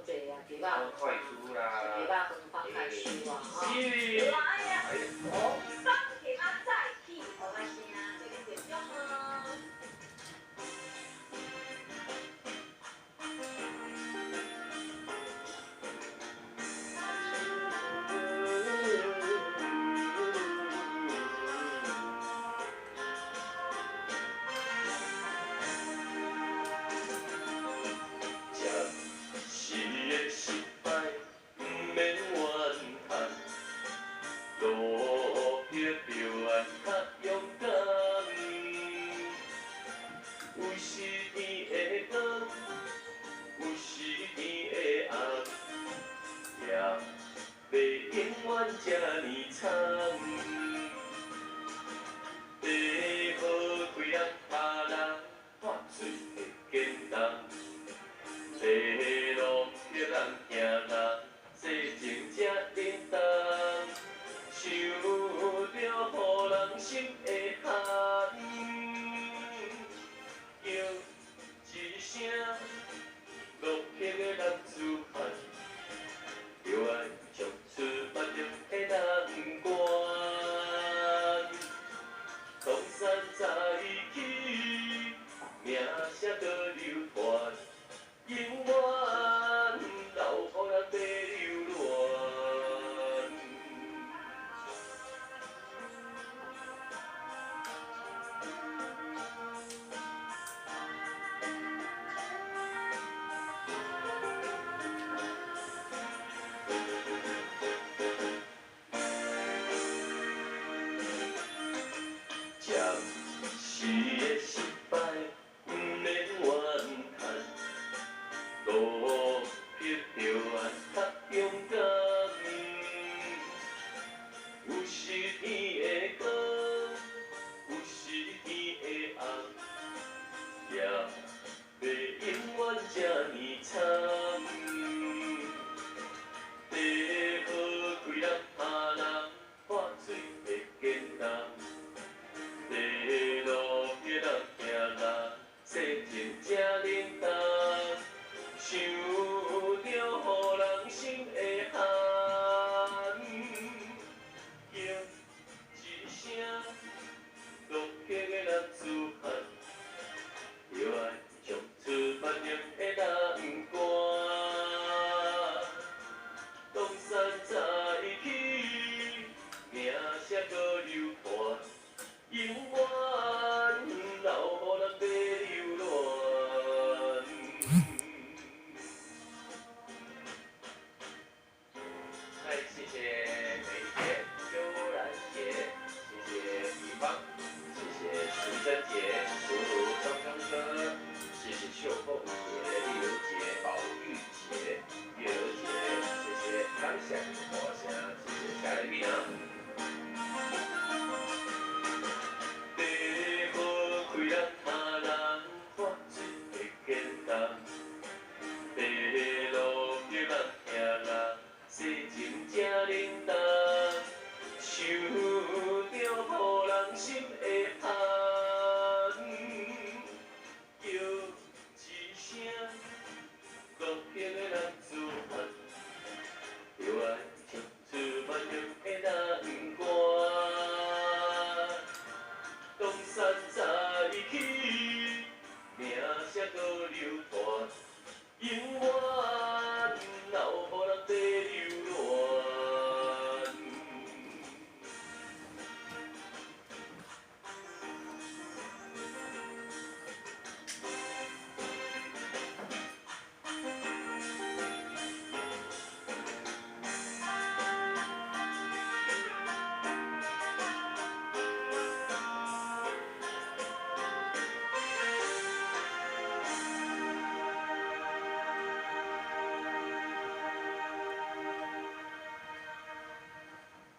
济啊，鸡肉。快输啦！鸡肉饭发开输啊！哈。哎呀，红烧鸡肉再起，好个声，这个点中哦。路撇着爱较勇敢，有时天会光，有时天会暗，也袂永远这呢惨。地好开啊，他人汗水会简单，地路别人行人，世情才冷淡。想着，予人心会寒，叫一声落魄的男子汉，就爱唱出万种的难关。江山早已起，名声搁流传，永远留予人袂留恋。暂时的失败，不免怨叹，路